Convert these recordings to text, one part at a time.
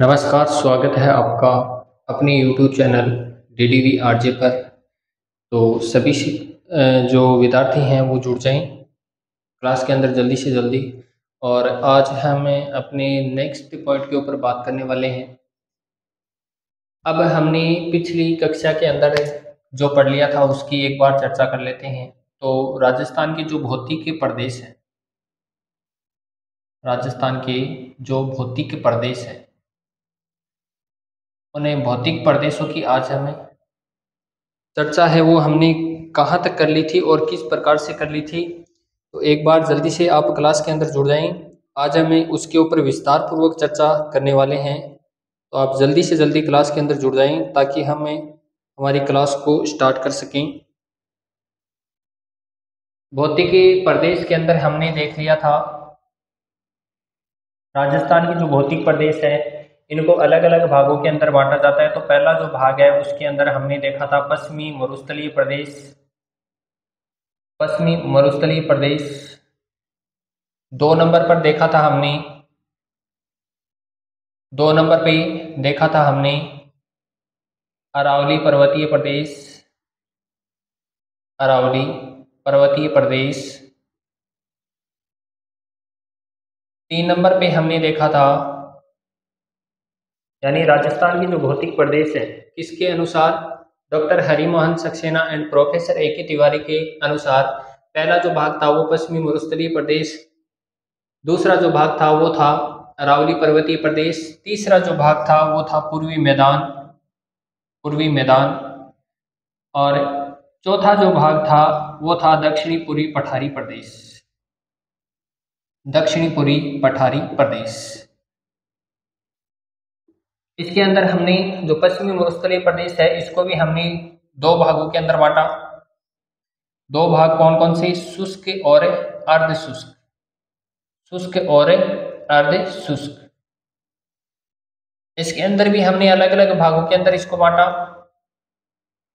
नमस्कार, स्वागत है आपका अपने यूट्यूब चैनल डीडीवी आरजे पर। तो सभी जो विद्यार्थी हैं वो जुड़ जाएं क्लास के अंदर जल्दी से जल्दी। और आज हमें अपने नेक्स्ट पॉइंट के ऊपर बात करने वाले हैं। अब हमने पिछली कक्षा के अंदर जो पढ़ लिया था उसकी एक बार चर्चा कर लेते हैं। तो राजस्थान के जो भौतिक प्रदेश हैं, राजस्थान के जो भौतिक प्रदेश हैं उन्हें भौतिक प्रदेशों की आज हमें चर्चा है वो हमने कहाँ तक कर ली थी और किस प्रकार से कर ली थी। तो एक बार जल्दी से आप क्लास के अंदर जुड़ जाएं। आज हमें उसके ऊपर विस्तार पूर्वक चर्चा करने वाले हैं। तो आप जल्दी से जल्दी क्लास के अंदर जुड़ जाएं ताकि हमें हमारी क्लास को स्टार्ट कर सकें। भौतिकी प्रदेश के अंदर हमने देख लिया था राजस्थान के जो भौतिक प्रदेश है इनको अलग अलग भागों के अंदर बांटा जाता है। तो पहला जो भाग है उसके अंदर हमने देखा था पश्चिमी मरुस्थलीय प्रदेश। पश्चिमी मरुस्थलीय प्रदेश 2 नंबर पर देखा था हमने। 2 नंबर पे देखा था हमने अरावली पर्वतीय प्रदेश। अरावली पर्वतीय प्रदेश। 3 नंबर पे हमने देखा था यानी राजस्थान के जो भौतिक प्रदेश है किसके अनुसार, doctor Harimohan Saxena and professor A के तिवारी के अनुसार पहला जो भाग था वो पश्चिमी मरुस्थलीय प्रदेश, दूसरा जो भाग था वो था अरावली पर्वतीय प्रदेश, तीसरा जो भाग था वो था पूर्वी मैदान। पूर्वी मैदान। और चौथा जो भाग था वो था दक्षिणी पूर्वी पठारी प्रदेश। दक्षिणी पूर्वी पठारी प्रदेश। इसके अंदर हमने जो पश्चिमी मरुस्थलीय प्रदेश है इसको भी हमने 2 भागों के अंदर बांटा। 2 भाग कौन कौन से, शुष्क और अर्ध शुष्क। शुष्क और अर्ध शुष्क। इसके अंदर भी हमने अलग अलग भागों के अंदर इसको बांटा।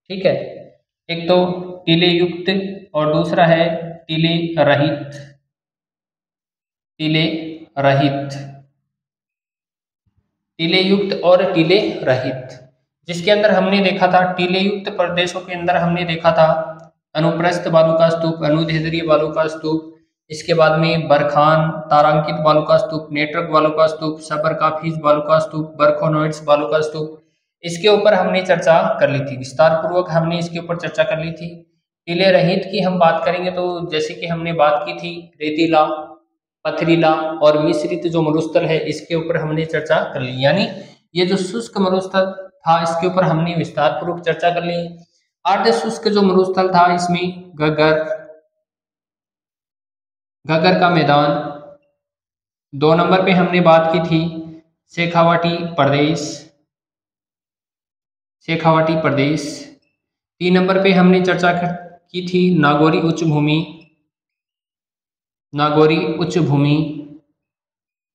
ठीक है, एक तो टीले युक्त और दूसरा है टीले रहित। टीले रहित। टीले युक्त और टीले रहित। जिसके अंदर हमने देखा था टीले युक्त प्रदेशों के अंदर हमने देखा था अनुप्रस्थ बालू का स्तूप, अनुदैर्ध्य बालू का स्तूप, इसके बाद में बरखान तारांकित बालू का स्तूप, नेटवर्क बालू का स्तूप, सबरकाफीज बालू का स्तूप, बरखोनोइड्स बालू का स्तूप। इसके ऊपर हमने चर्चा कर ली थी, विस्तार पूर्वक हमने इसके ऊपर चर्चा कर ली थी। टीले रहित की हम बात करेंगे तो जैसे कि हमने बात की थी रेतीला, पथरीला और मिश्रित जो मरुस्थल है इसके ऊपर हमने चर्चा कर ली। यानी ये जो शुष्क मरुस्थल था इसके ऊपर हमने विस्तार पूर्वक चर्चा कर ली। अर्ध शुष्क जो मरुस्थल था इसमें घग्गर, घग्गर का मैदान। 2 नंबर पे हमने बात की थी शेखावाटी प्रदेश। शेखावाटी प्रदेश। 3 नंबर पे हमने चर्चा की थी नागौरी उच्च भूमि। नागौरी उच्च भूमि।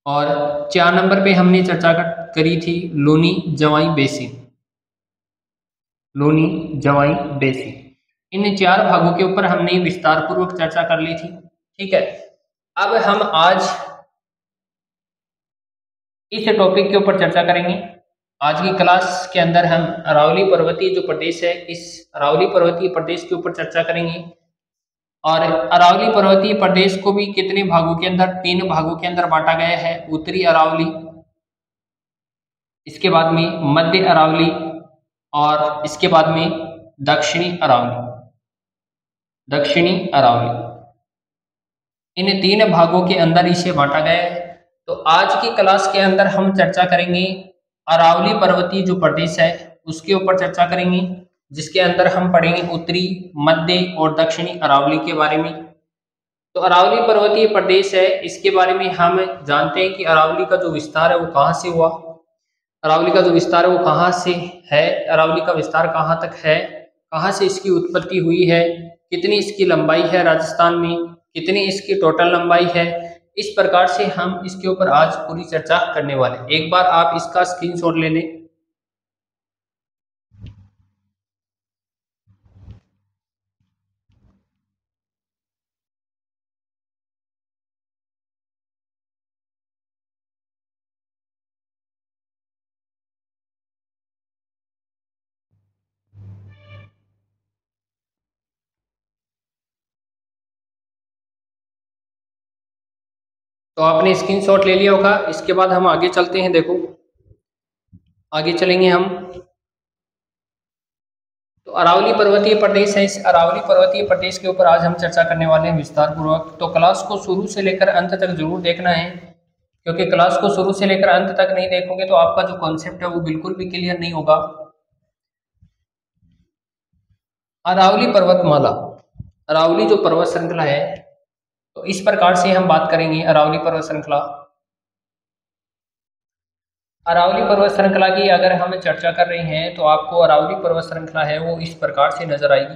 और 4 नंबर पे हमने चर्चा करी थी लूनी जवाई बेसिन। लूनी जवाई बेसिन। इन 4 भागों के ऊपर हमने विस्तार पूर्वक चर्चा कर ली थी। ठीक है, अब हम आज इस टॉपिक के ऊपर चर्चा करेंगे। आज की क्लास के अंदर हम अरावली पर्वतीय जो प्रदेश है इस अरावली पर्वतीय प्रदेश के ऊपर चर्चा करेंगे। और अरावली पर्वतीय प्रदेश को भी कितने भागों के अंदर, 3 भागों के अंदर बांटा गया है। उत्तरी अरावली, इसके बाद में मध्य अरावली और इसके बाद में दक्षिणी अरावली। दक्षिणी अरावली, इन 3 भागों के अंदर इसे बांटा गया है। तो आज की क्लास के अंदर हम चर्चा करेंगे अरावली पर्वतीय जो प्रदेश है उसके ऊपर चर्चा करेंगे, जिसके अंदर हम पढ़ेंगे उत्तरी, मध्य और दक्षिणी अरावली के बारे में। तो अरावली पर्वतीय प्रदेश है इसके बारे में हम जानते हैं कि अरावली का जो विस्तार है वो कहाँ से हुआ। अरावली का जो विस्तार है वो कहाँ से है, अरावली का विस्तार कहाँ तक है, कहाँ से इसकी उत्पत्ति हुई है, कितनी इसकी लंबाई है राजस्थान में, कितनी इसकी टोटल लंबाई है। इस प्रकार से हम इसके ऊपर आज पूरी चर्चा करने वाले। एक बार आप इसका स्क्रीनशॉट ले लें। तो आपने स्क्रीनशॉट ले लिया होगा। इसके बाद हम आगे चलते हैं। देखो आगे चलेंगे हम, तो अरावली पर्वतीय प्रदेश है। इस अरावली पर्वतीय प्रदेश के ऊपर आज हम चर्चा करने वाले हैं विस्तार पूर्वक। तो क्लास को शुरू से लेकर अंत तक जरूर देखना है, क्योंकि क्लास को शुरू से लेकर अंत तक नहीं देखोगे तो आपका जो कॉन्सेप्ट है वो बिल्कुल भी क्लियर नहीं होगा। अरावली पर्वतमाला, अरावली जो पर्वत श्रृंखला है, तो इस प्रकार से हम बात करेंगे अरावली पर्वत श्रृंखला। अरावली पर्वत श्रृंखला की अगर हम चर्चा कर रहे हैं तो आपको अरावली पर्वत श्रृंखला है वो इस प्रकार से नजर आएगी।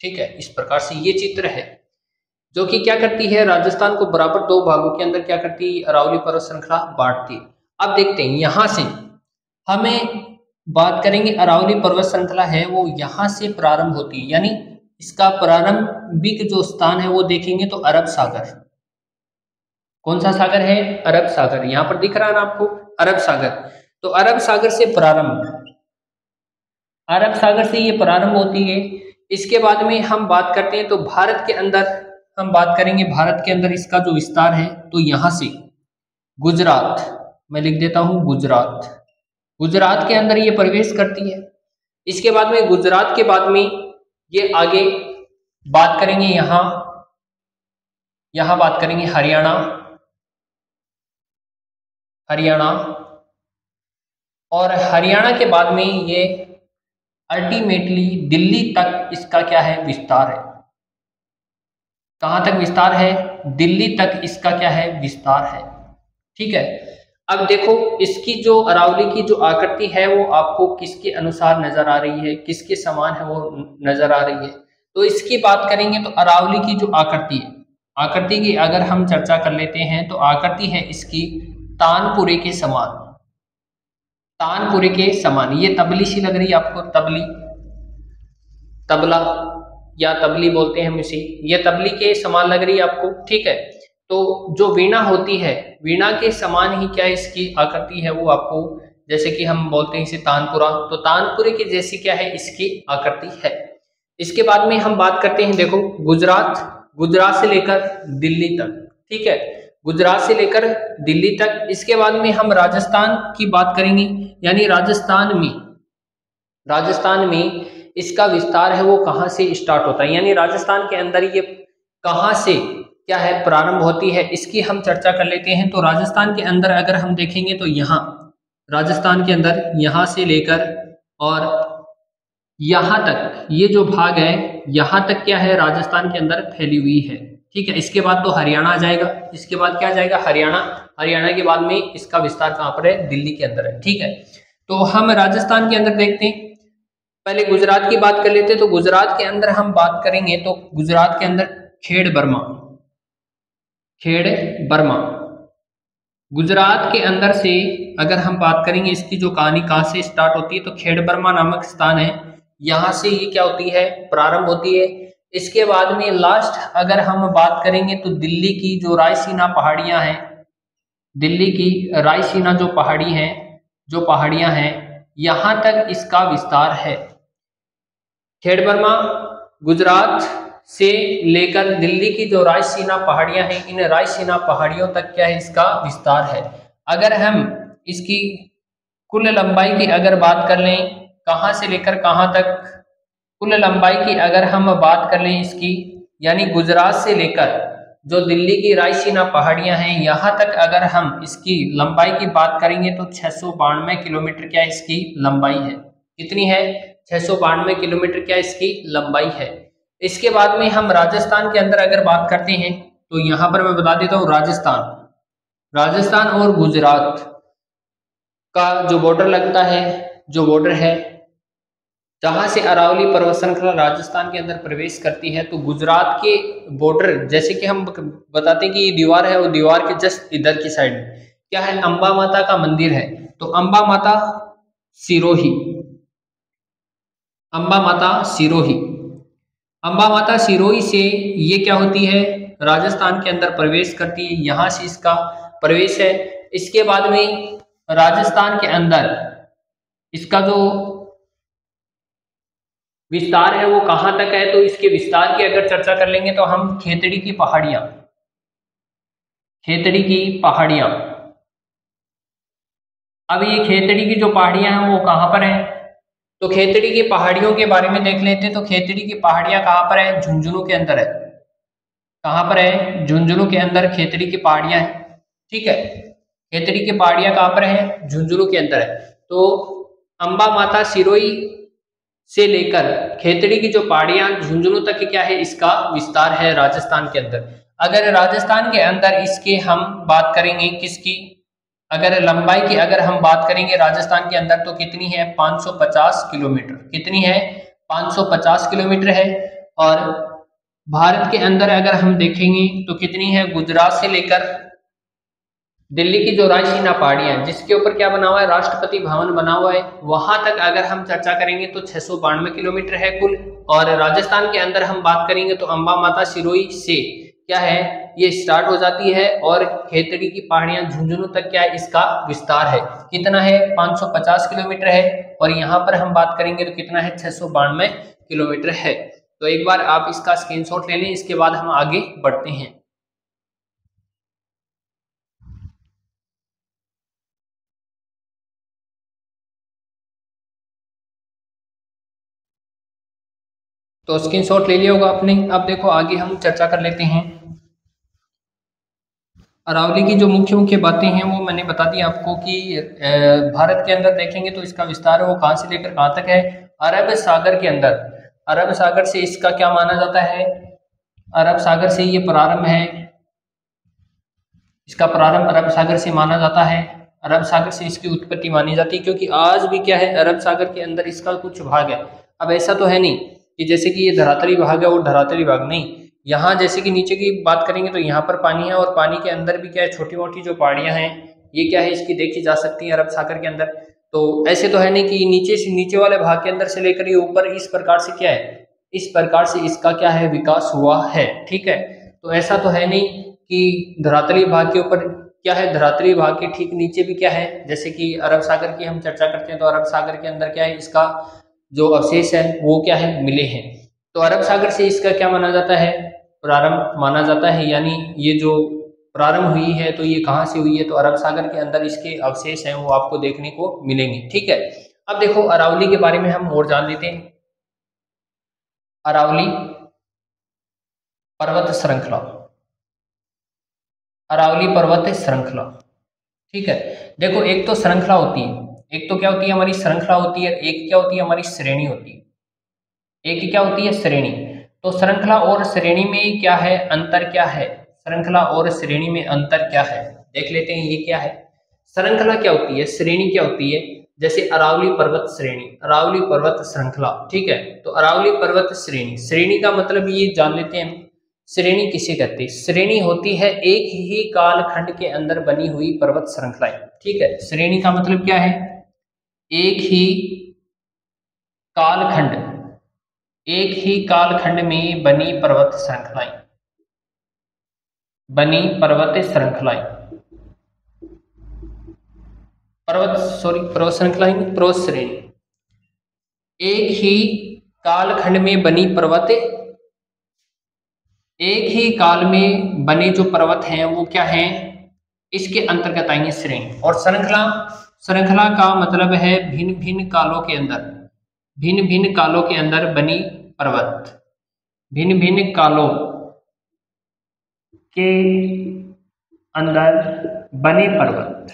ठीक है, इस प्रकार से ये चित्र है जो कि क्या करती है, राजस्थान को बराबर दो भागों के अंदर क्या करती है, अरावली पर्वत श्रृंखला बांटती है। अब देखते हैं यहां से हमें बात करेंगे, अरावली पर्वत श्रृंखला है वो यहां से प्रारंभ होती है, यानी इसका प्रारंभिक जो स्थान है वो देखेंगे तो अरब सागर। कौन सा सागर है, अरब सागर, यहां पर दिख रहा है ना आपको, अरब सागर। तो अरब सागर से प्रारंभ, अरब सागर से ये प्रारंभ होती है। इसके बाद में हम बात करते हैं तो भारत के अंदर हम बात करेंगे, भारत के अंदर इसका जो विस्तार है तो यहां से गुजरात, मैं लिख देता हूं गुजरात, गुजरात के अंदर ये प्रवेश करती है। इसके बाद में गुजरात के बाद में ये आगे बात करेंगे, यहां बात करेंगे हरियाणा, हरियाणा, और हरियाणा के बाद में ये अल्टीमेटली दिल्ली तक इसका क्या है, विस्तार है। कहां तक विस्तार है, दिल्ली तक इसका क्या है, विस्तार है। ठीक है, अब देखो इसकी जो अरावली की जो आकृति है वो आपको किसके अनुसार नजर आ रही है, किसके समान है वो नजर आ रही है। तो इसकी बात करेंगे तो अरावली की जो आकृति है, आकृति की अगर हम चर्चा कर लेते हैं तो आकृति है इसकी तानपुरे के समान, तानपुरे के समान। ये तबली सी लग रही है आपको, तबली, तबला या तबली बोलते हैं हम इसे, ये तबली के समान लग रही है आपको। ठीक है, तो जो वीणा होती है, वीणा के समान ही क्या इसकी आकृति है वो आपको, जैसे कि हम बोलते हैं इसे तानपुरा, तो तानपुरे के जैसी क्या है इसकी आकृति है। इसके बाद में हम बात करते हैं, देखो गुजरात, गुजरात से लेकर दिल्ली तक। ठीक है, गुजरात से लेकर दिल्ली तक। इसके बाद में हम राजस्थान की बात करेंगे, यानी राजस्थान में इसका विस्तार है वो कहां से स्टार्ट होता है, यानी राजस्थान के अंदर ये कहां से क्या है प्रारंभ होती है, इसकी हम चर्चा कर लेते हैं। तो राजस्थान के अंदर अगर हम देखेंगे तो यहाँ राजस्थान के अंदर यहां से लेकर और यहां तक ये जो भाग है यहां तक क्या है राजस्थान के अंदर फैली हुई है। ठीक है, इसके बाद तो हरियाणा आ जाएगा, इसके बाद क्या आ जाएगा, हरियाणा, हरियाणा के बाद में इसका विस्तार कहां पर है, दिल्ली के अंदर है। ठीक है, तो हम राजस्थान के अंदर देखते हैं, पहले गुजरात की बात कर लेते हैं। तो गुजरात के अंदर हम बात करेंगे तो गुजरात के अंदर खेड़ बर्मा, खेड़ बर्मा, गुजरात के अंदर से अगर हम बात करेंगे इसकी जो कहानी कहां से स्टार्ट होती है तो खेड़ बर्मा नामक स्थान है, यहां से ये क्या होती है, प्रारंभ होती है। इसके बाद में लास्ट अगर हम बात करेंगे तो दिल्ली की जो रायसीना पहाड़ियां हैं, दिल्ली की रायसीना जो पहाड़ी हैं, जो पहाड़ियां हैं, यहां तक इसका विस्तार है। खेड़ बर्मा गुजरात से लेकर दिल्ली की जो रायसीना पहाड़ियां हैं, इन रायसीना पहाड़ियों तक क्या है इसका विस्तार है। अगर हम इसकी कुल लंबाई की अगर बात कर लें, कहां से लेकर कहां तक, कुल लंबाई की अगर हम बात कर लें इसकी, यानी गुजरात से लेकर जो दिल्ली की रायसीना पहाड़ियां हैं यहां तक अगर हम इसकी लंबाई की बात करेंगे तो 692 किलोमीटर क्या इसकी लंबाई है। कितनी है, 692 किलोमीटर क्या इसकी लंबाई है। इसके बाद में हम राजस्थान के अंदर अगर बात करते हैं तो यहां पर मैं बता देता हूं, राजस्थान और गुजरात का जो बॉर्डर लगता है, जो बॉर्डर है जहां से अरावली पर्वत श्रृंखला राजस्थान के अंदर प्रवेश करती है, तो गुजरात के बॉर्डर, जैसे कि हम बताते हैं कि ये दीवार है, वो दीवार के जस्ट इधर की साइड में क्या है, अंबा माता का मंदिर है। तो अंबा माता सिरोही, अंबा माता सिरोही, अंबा माता सिरोही से ये क्या होती है, राजस्थान के अंदर प्रवेश करती है, यहां से इसका प्रवेश है। इसके बाद में राजस्थान के अंदर इसका जो विस्तार है वो कहां तक है, तो इसके विस्तार की अगर चर्चा कर लेंगे तो हम खेतड़ी की पहाड़ियां, खेतड़ी की पहाड़ियां। अब ये खेतड़ी की जो पहाड़ियां हैं वो कहाँ पर हैं? तो खेतड़ी की पहाड़ियों के बारे में देख लेते हैं। तो खेतड़ी की पहाड़ियां कहाँ पर है? झुंझुनू के अंदर है। कहाँ पर है? झुंझुनू के अंदर खेतड़ी की पहाड़ियां हैं। ठीक है, खेतड़ी की पहाड़ियां कहाँ पर है? झुंझुनू के अंदर है। तो अंबा माता सिरोही से लेकर खेतड़ी की जो पहाड़ियां झुंझुनू तक क्या है, इसका विस्तार है राजस्थान के अंदर। अगर राजस्थान के अंदर इसके हम बात करेंगे किसकी, अगर लंबाई की अगर हम बात करेंगे राजस्थान के अंदर तो कितनी है? 550 किलोमीटर। कितनी है? 550 किलोमीटर है। और भारत के अंदर अगर हम देखेंगे तो कितनी है? गुजरात से लेकर दिल्ली की जो रायसीना पहाड़ियां जिसके ऊपर क्या बना हुआ है? राष्ट्रपति भवन बना हुआ है, वहां तक अगर हम चर्चा करेंगे तो 692 किलोमीटर है कुल। और राजस्थान के अंदर हम बात करेंगे तो अंबा माता सिरोही से क्या है, ये स्टार्ट हो जाती है और खेतड़ी की पहाड़ियां झुंझुनू तक क्या है, इसका विस्तार है। कितना है? 550 किलोमीटर है। और यहाँ पर हम बात करेंगे तो कितना है? 692 किलोमीटर है। तो एक बार आप इसका स्क्रीनशॉट ले लें, इसके बाद हम आगे बढ़ते हैं। तो स्क्रीनशॉट ले लिया होगा आपने। अब देखो आगे हम चर्चा कर लेते हैं। अरावली की जो मुख्य मुख्य बातें हैं वो मैंने बता दी आपको कि भारत के अंदर देखेंगे तो इसका विस्तार है वो कहाँ से लेकर कहाँ तक है? अरब सागर के अंदर। अरब सागर से इसका क्या माना जाता है? अरब सागर से ये प्रारंभ है, इसका प्रारंभ अरब सागर से माना जाता है। अरब सागर से इसकी उत्पत्ति मानी जाती है, क्योंकि आज भी क्या है, अरब सागर के अंदर इसका कुछ भाग है। अब ऐसा तो है नहीं कि जैसे कि ये धरातली भाग है और धरातली भाग नहीं, यहाँ जैसे कि नीचे की बात करेंगे तो यहाँ पर पानी है और पानी के अंदर भी क्या है, छोटी मोटी जो पहाड़ियाँ हैं ये क्या है, इसकी देखी जा सकती है अरब सागर के अंदर। तो ऐसे तो है नहीं कि नीचे से नीचे वाले भाग के अंदर से लेकर ये ऊपर इस प्रकार से क्या है, इस प्रकार से इसका क्या है, विकास हुआ है। ठीक है, तो ऐसा तो है नहीं कि धरातली भाग के ऊपर क्या है, धरातली भाग के ठीक नीचे भी क्या है, जैसे कि अरब सागर की हम चर्चा करते हैं तो अरब सागर के अंदर क्या है, इसका जो अवशेष है वो क्या है, मिले हैं। तो अरब सागर से इसका क्या माना जाता है, प्रारंभ माना जाता है। यानी ये जो प्रारंभ हुई है तो ये कहाँ से हुई है, तो अरब सागर के अंदर इसके अवशेष हैं वो आपको देखने को मिलेंगे। ठीक है, अब देखो अरावली के बारे में हम और जान लेते हैं। अरावली पर्वत श्रृंखला, अरावली पर्वत श्रृंखला। ठीक है, देखो एक तो श्रृंखला होती है, एक तो क्या होती है हमारी श्रृंखला होती है, एक क्या होती है हमारी श्रेणी होती है। एक क्या होती है, श्रेणी। तो श्रृंखला और श्रेणी में क्या है, अंतर क्या है, श्रृंखला और श्रेणी में अंतर क्या है, देख लेते हैं। ये क्या है, श्रृंखला क्या होती है, श्रेणी क्या होती है। जैसे अरावली पर्वत श्रेणी, अरावली पर्वत श्रृंखला। ठीक है, तो अरावली पर्वत श्रेणी, श्रेणी का मतलब ये जान लेते हैं। श्रेणी किसे कहते हैं, श्रेणी होती है एक ही कालखंड के अंदर बनी हुई पर्वत श्रृंखलाएं। ठीक है, श्रेणी का मतलब क्या है, एक ही कालखंड, एक ही कालखंड में बनी पर्वत श्रृंखलाएं, बनी पर्वत श्रृंखलाएं, पर्वत श्रृंखलाएं, पर्वत श्रेणी। एक ही कालखंड में बनी पर्वत, एक ही काल में बने जो पर्वत हैं वो क्या हैं, इसके अंतर्गत आएंगे श्रेणी। और श्रृंखला, श्रृंखला का मतलब है भिन्न भिन्न कालों के अंदर, भिन्न भिन्न कालों के अंदर बनी पर्वत, भिन्न भिन्न कालों के अंदर बने पर्वत,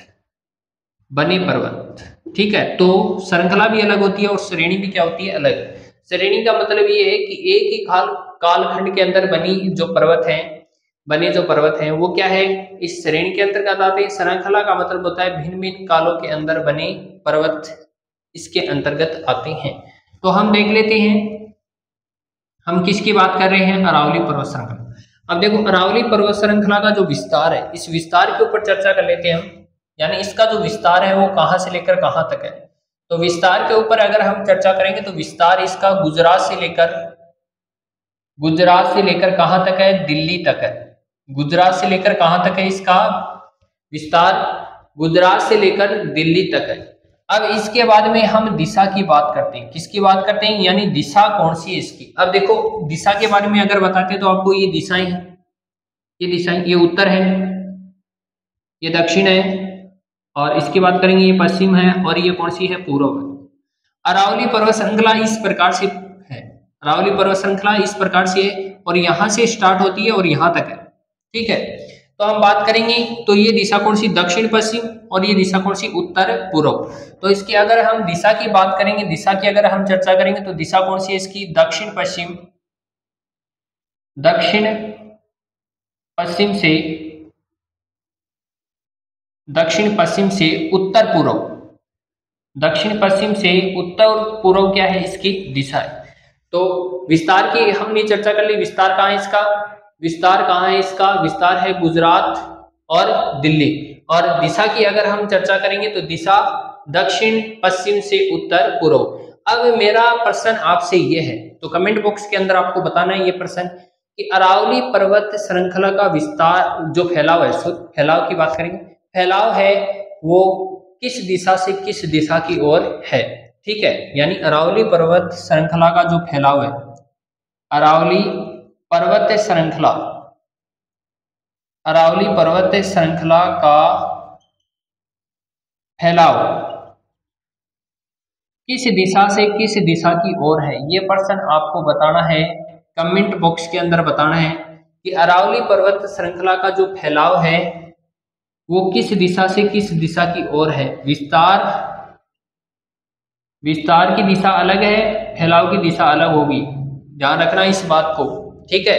बने पर्वत। ठीक है, तो श्रृंखला भी अलग होती है और श्रेणी भी क्या होती है, अलग। श्रेणी का मतलब ये है कि एक ही कालखंड के अंदर बनी जो पर्वत हैं, बने जो पर्वत हैं वो क्या है, इस श्रेणी के अंतर्गत आते हैं। श्रृंखला का मतलब होता है भिन्न भिन्न कालों के अंदर बने पर्वत इसके अंतर्गत आते हैं। तो हम देख लेते हैं हम किसकी बात कर रहे हैं, अरावली पर्वत श्रृंखला। अब देखो अरावली पर्वत श्रृंखला का जो विस्तार है, इस विस्तार के ऊपर चर्चा कर लेते हैं हम। यानी इसका जो विस्तार है वो कहां से लेकर कहां तक है। तो विस्तार के ऊपर अगर हम चर्चा करेंगे तो विस्तार इसका गुजरात से लेकर कहां तक है, दिल्ली तक है। गुजरात से लेकर कहां तक है इसका विस्तार, गुजरात से लेकर दिल्ली तक है। अब इसके बाद में हम दिशा की बात करते हैं, किसकी बात करते हैं, यानी दिशा कौन सी है इसकी। अब देखो दिशा के बारे में अगर बताते हैं तो आपको ये दिशाएं हैं, ये दिशाएं, ये उत्तर है, ये दक्षिण है, और इसकी बात करेंगे ये पश्चिम है, और ये कौन सी है, पूर्व है। अरावली पर्वत श्रृंखला इस प्रकार से है, अरावली पर्वत श्रृंखला इस प्रकार से है, और यहाँ से स्टार्ट होती है और यहाँ तक है। ठीक है, तो हम बात करेंगे तो ये दिशा कौन सी, दक्षिण पश्चिम, और ये दिशा कौन सी, उत्तर पूर्व। तो इसकी अगर हम दिशा की बात करेंगे, दिशा की अगर हम चर्चा करेंगे तो दिशा कौन सी है इसकी, दक्षिण पश्चिम, दक्षिण पश्चिम से, दक्षिण पश्चिम से उत्तर पूर्व, दक्षिण पश्चिम से उत्तर पूर्व क्या है इसकी दिशा है। तो विस्तार की हमने चर्चा कर ली, विस्तार कहाँ है इसका, विस्तार कहाँ है इसका, विस्तार है गुजरात और दिल्ली। और दिशा की अगर हम चर्चा करेंगे तो दिशा दक्षिण पश्चिम से उत्तर पूर्व। अब मेरा प्रश्न आपसे ये है, तो कमेंट बॉक्स के अंदर आपको बताना है ये प्रश्न कि अरावली पर्वत श्रृंखला का विस्तार जो फैलाव है, फैलाव की बात करेंगे, फैलाव है वो किस दिशा से किस दिशा की ओर है। ठीक है, यानी अरावली पर्वत श्रृंखला का जो फैलाव है, अरावली पर्वत श्रृंखला, अरावली पर्वत श्रृंखला का फैलाव किस दिशा से किस दिशा की ओर है, ये प्रश्न आपको बताना है, कमेंट बॉक्स के अंदर बताना है कि अरावली पर्वत श्रृंखला का जो फैलाव है वो किस दिशा से किस दिशा की ओर है। विस्तार, विस्तार की दिशा अलग है, फैलाव की दिशा अलग होगी, ध्यान रखना इस बात को। ठीक है,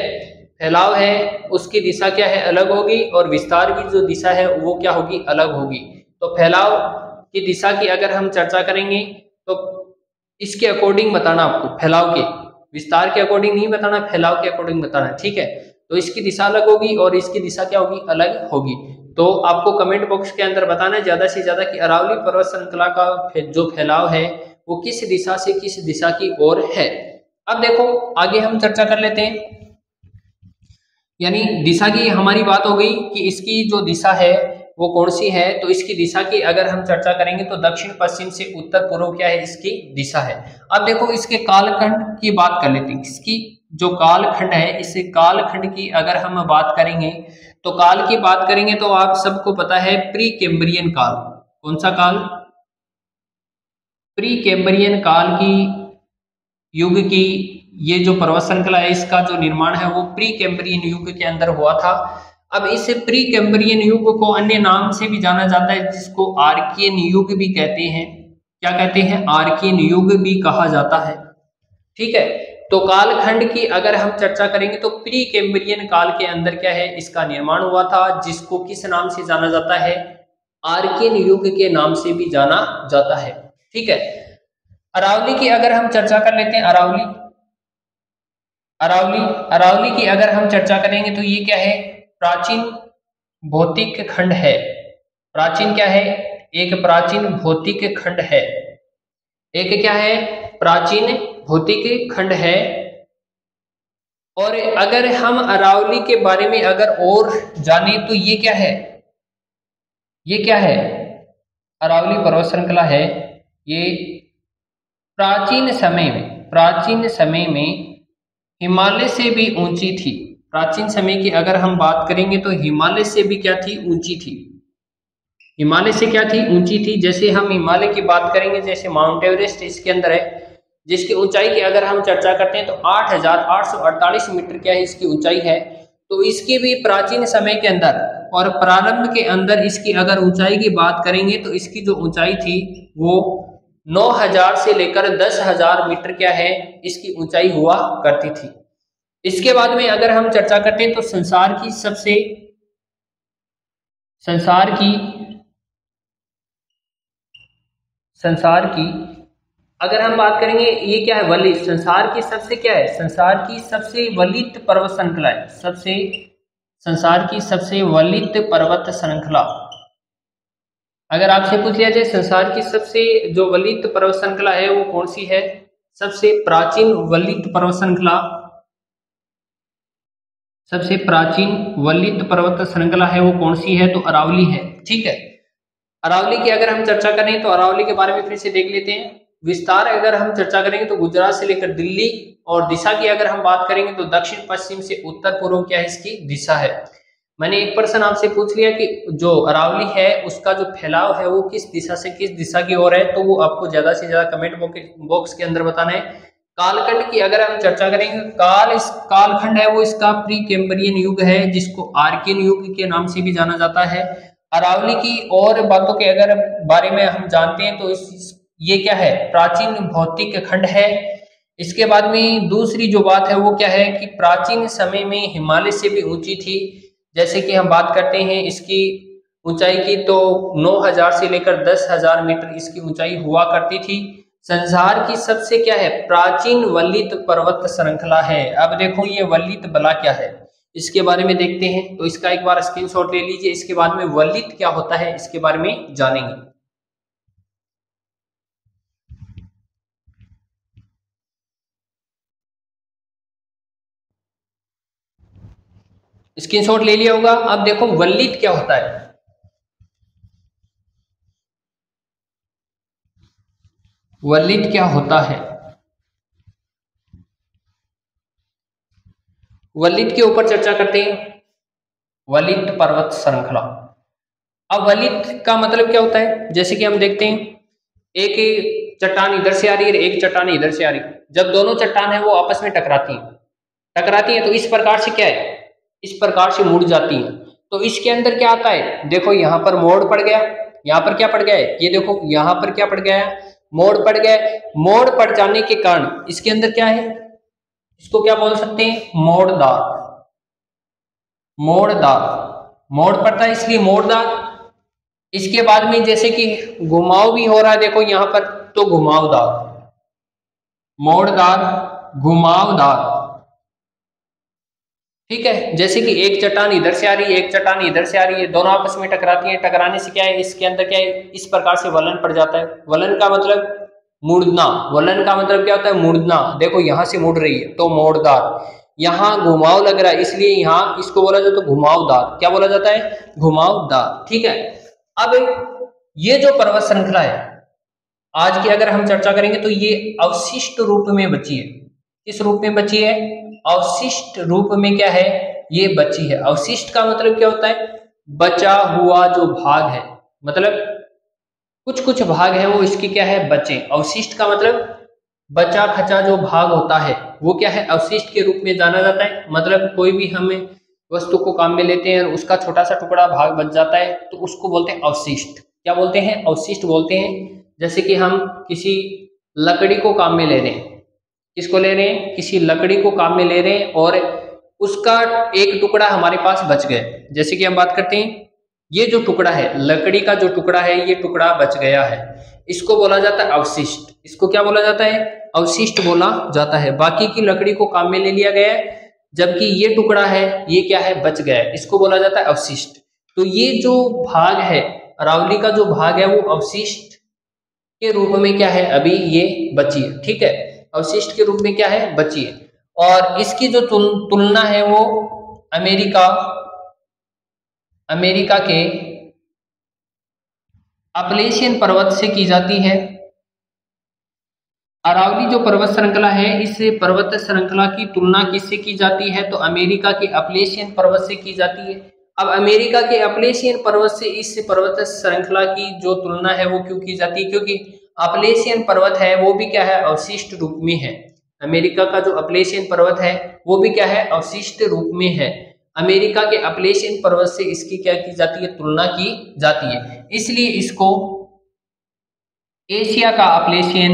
फैलाव है उसकी दिशा क्या है, अलग होगी, और विस्तार की जो दिशा है वो क्या होगी, अलग होगी। तो फैलाव की दिशा की अगर हम चर्चा करेंगे तो इसके अकॉर्डिंग बताना आपको, फैलाव के, विस्तार के अकॉर्डिंग नहीं बताना, फैलाव के अकॉर्डिंग बताना। ठीक है, तो इसकी दिशा अलग होगी और इसकी दिशा क्या होगी, अलग होगी। तो आपको कमेंट बॉक्स के अंदर बताना है ज्यादा से ज्यादा कि अरावली पर्वत श्रृंखला का जो फैलाव है वो किस दिशा से किस दिशा की ओर है। अब देखो आगे हम चर्चा कर लेते हैं, यानी दिशा की हमारी बात हो गई कि इसकी जो दिशा है वो कौन सी है। तो इसकी दिशा की अगर हम चर्चा करेंगे तो दक्षिण पश्चिम से उत्तर पूर्व क्या है इसकी दिशा है। अब देखो इसके कालखंड की बात कर लेते हैं, इसकी जो कालखंड है, इस कालखंड की अगर हम बात करेंगे तो काल की बात करेंगे तो आप सबको पता है प्री कैम्ब्रियन काल। कौन सा काल, प्री कैम्ब्रियन काल की युग की ये जो पर्वत श्रृंखला है इसका जो निर्माण है वो प्री कैम्ब्रियन युग के अंदर हुआ था। अब इस प्री कैम्ब्रियन युग को अन्य नाम से भी जाना जाता है जिसको आर्कियन युग भी कहते हैं। क्या कहते हैं, आर्कियन युग भी कहा जाता है। ठीक है, तो कालखंड की अगर हम चर्चा करेंगे तो प्री कैम्ब्रियन काल के अंदर क्या है इसका निर्माण हुआ था, जिसको किस नाम से जाना जाता है, आर्कियन युग के नाम से भी जाना जाता है। ठीक है, अरावली की अगर हम चर्चा कर लेते हैं, अरावली अरावली अरावली की अगर हम चर्चा करेंगे तो ये क्या है, प्राचीन भौतिक खंड है। प्राचीन क्या है, एक प्राचीन भौतिक खंड है, एक क्या है, प्राचीन भौतिक खंड है। और अगर हम अरावली के बारे में अगर और जाने तो ये क्या है, ये क्या है, अरावली पर्वत श्रृंखला है, ये प्राचीन समय में हिमालय से भी ऊंची थी। प्राचीन समय की अगर हम बात करेंगे तो हिमालय से भी क्या थी, ऊंची थी। हिमालय से क्या थी, ऊंची थी। जैसे हम हिमालय की बात करेंगे, जैसे माउंट एवरेस्ट इसके अंदर है, जिसकी ऊंचाई की अगर हम चर्चा करते हैं तो 8,848 मीटर क्या है इसकी ऊंचाई है। तो इसकी भी प्राचीन समय के अंदर और प्रारंभ के अंदर इसकी अगर ऊंचाई की बात करेंगे तो इसकी जो ऊंचाई थी वो 9,000 से लेकर 10,000 मीटर क्या है इसकी ऊंचाई हुआ करती थी। इसके बाद में अगर हम चर्चा करते हैं तो संसार की अगर हम बात करेंगे, ये क्या है, वलित, संसार की सबसे क्या है, संसार की सबसे वलित पर्वत श्रृंखला है, संसार की सबसे वलित पर्वत श्रृंखला। अगर आपसे पूछ लिया जाए संसार की सबसे जो वलित पर्वत श्रृंखला है वो कौन सी है, सबसे प्राचीन वलित पर्वत श्रृंखला, सबसे प्राचीन वलित पर्वत श्रृंखला है वो कौन सी है, तो अरावली है। ठीक है, अरावली की अगर हम चर्चा करें तो अरावली के बारे में फिर से देख लेते हैं। विस्तार अगर हम चर्चा करेंगे तो गुजरात से लेकर दिल्ली, और दिशा की अगर हम बात करेंगे तो दक्षिण पश्चिम से उत्तर पूर्व क्या है इसकी दिशा है। मैंने एक पर्सन आपसे पूछ लिया कि जो अरावली है उसका जो फैलाव है वो किस दिशा से किस दिशा की ओर है, तो वो आपको ज्यादा से ज्यादा कमेंट बॉक्स के अंदर बताना है। कालखंड की अगर हम चर्चा करेंगे, इस कालखंड है वो इसका प्री कैम्ब्रियन युग है, जिसको आर्कियन युग के नाम से भी जाना जाता है। अरावली की और बातों के अगर बारे में हम जानते हैं तो ये क्या है, प्राचीन भौतिक खंड है। इसके बाद में दूसरी जो बात है वो क्या है कि प्राचीन समय में हिमालय से भी ऊंची थी। जैसे कि हम बात करते हैं इसकी ऊंचाई की, तो 9000 से लेकर 10,000 मीटर इसकी ऊंचाई हुआ करती थी। संसार की सबसे क्या है, प्राचीन वल्लित पर्वत श्रृंखला है। अब देखो ये वल्लित बला क्या है, इसके बारे में देखते हैं। तो इसका एक बार स्क्रीनशॉट ले लीजिए, इसके बाद में वल्लित क्या होता है इसके बारे में जानेंगे। स्क्रीनशॉट ले लिया होगा। अब देखो वल्लित क्या होता है। वल्लित क्या होता है, वल्लित के ऊपर चर्चा करते हैं। वल्लित पर्वत श्रृंखला। अब वल्लित का मतलब क्या होता है, जैसे कि हम देखते हैं एक चट्टान इधर से आ रही है, एक चट्टान इधर से आ रही है। जब दोनों चट्टान है वो आपस में टकराती हैं तो इस प्रकार से क्या है, इस प्रकार से मुड़ जाती हैं। तो इसके अंदर क्या आता है, देखो यहाँ पर मोड़ पड़ गया, यहाँ पर क्या पड़ गया है, ये देखो यहाँ पर क्या पड़ गया है, मोड़ पड़ गया है। मोड़ पड़ जाने के कारण इसके अंदर क्या है, इसको क्या बोल सकते हैं, मोड़दार। मोड़ पड़ता है इसलिए मोड़दार। इसके बाद में जैसे कि घुमाव भी हो रहा है, देखो यहाँ पर, तो घुमावदार, मोड़दार, घुमावदार। ठीक है, जैसे कि एक चट्टान इधर से आ रही है, एक चट्टान इधर से आ रही है, दोनों आपस में टकराती हैं। टकराने से क्या है, इसके अंदर क्या है, इस प्रकार से वलन पड़ जाता है। वलन का मतलब मुड़ना, वलन का मतलब क्या होता है, मुड़ना। देखो यहाँ से मुड़ रही है तो मोड़दार, यहाँ घुमाव लग रहा है इसलिए यहाँ इसको बोला जाता है घुमावदार। क्या बोला जाता है, घुमावदार। ठीक है, अब ये जो पर्वत श्रृंखला है आज की अगर हम चर्चा करेंगे तो ये अवशिष्ट रूप में बची है। किस रूप में बची है, अवशिष्ट रूप में क्या है, ये बची है। अवशिष्ट का मतलब क्या होता है, बचा हुआ जो भाग है, मतलब कुछ भाग है वो इसकी क्या है, बचे। अवशिष्ट का मतलब बचा खचा जो भाग होता है वो क्या है, अवशिष्ट के रूप में जाना जाता है। मतलब कोई भी हमें वस्तु को काम में लेते हैं और उसका छोटा सा टुकड़ा भाग बच जाता है तो उसको बोलते हैं अवशिष्ट। क्या बोलते हैं, अवशिष्ट बोलते हैं। जैसे कि हम किसी लकड़ी को काम में ले रहे हैं, किसको ले रहे हैं, किसी लकड़ी को काम में ले रहे हैं और उसका एक टुकड़ा हमारे पास बच गया। जैसे कि हम बात करते हैं ये जो टुकड़ा है, लकड़ी का जो टुकड़ा है, ये टुकड़ा बच गया है, इसको बोला जाता है अवशिष्ट। इसको क्या बोला जाता है, अवशिष्ट बोला जाता है। बाकी की लकड़ी को काम में ले लिया गया है, जबकि ये टुकड़ा है ये क्या है, बच गया है, इसको बोला जाता है अवशिष्ट। तो ये जो भाग है, अरावली का जो भाग है वो अवशिष्ट के रूप में क्या है, अभी ये बची है। ठीक है, अवशिष्ट के रूप में क्या है, बची है। और इसकी जो तुलना है वो अमेरिका के अपलेशियन पर्वत से की जाती है। अरावली जो पर्वत श्रृंखला है, इस पर्वत श्रृंखला की तुलना किससे की जाती है, तो अमेरिका के अपलेशियन पर्वत से की जाती है। अब अमेरिका के अपलेशियन पर्वत से इस पर्वत श्रृंखला की जो तुलना है वो क्यों की जाती है, क्योंकि अपलेशियन पर्वत है वो भी क्या है, अवशिष्ट रूप में है। अमेरिका का जो अपलेशियन पर्वत है वो भी क्या है, अवशिष्ट रूप में है। अमेरिका के अपलेशियन पर्वत से इसकी क्या की जाती है, तुलना की जाती है। इसलिए इसको एशिया का अपलेशियन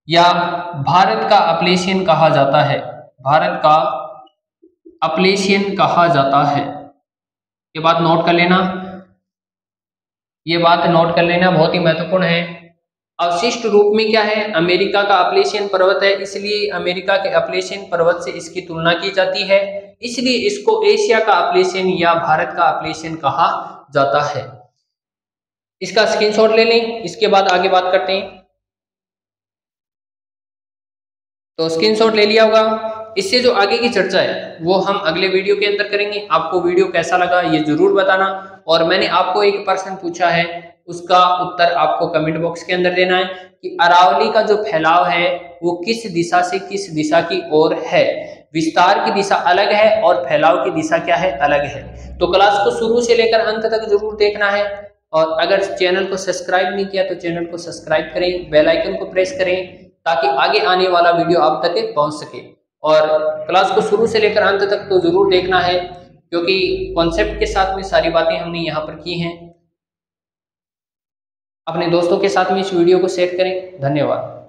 या भारत का अपलेशियन कहा जाता है। भारत का अपलेशियन कहा जाता है। ये बात नोट कर लेना, ये बात नोट कर लेना, बहुत ही महत्वपूर्ण है। अवशिष्ट रूप में क्या है, अमेरिका का अपलेशियन पर्वत है, इसलिए अमेरिका के अपलेशियन पर्वत से इसकी तुलना की जाती है। इसलिए इसको एशिया का अपलेशियन या भारत का अपलेशियन कहा जाता है। इसका स्क्रीनशॉट ले लें, इसके बाद आगे बात करते हैं। तो स्क्रीनशॉट ले लिया होगा। इससे जो आगे की चर्चा है वो हम अगले वीडियो के अंदर करेंगे। आपको वीडियो कैसा लगा ये जरूर बताना। और मैंने आपको एक प्रश्न पूछा है उसका उत्तर आपको कमेंट बॉक्स के अंदर देना है कि अरावली का जो फैलाव है वो किस दिशा से किस दिशा की ओर है। विस्तार की दिशा अलग है और फैलाव की दिशा क्या है, अलग है। तो क्लास को शुरू से लेकर अंत तक जरूर देखना है। और अगर चैनल को सब्सक्राइब नहीं किया तो चैनल को सब्सक्राइब करें, बेल आइकन को प्रेस करें ताकि आगे आने वाला वीडियो आप तक पहुंच सके। और क्लास को शुरू से लेकर अंत तक तो जरूर देखना है क्योंकि कॉन्सेप्ट के साथ में सारी बातें हमने यहाँ पर की हैं। अपने दोस्तों के साथ में इस वीडियो को शेयर करें। धन्यवाद।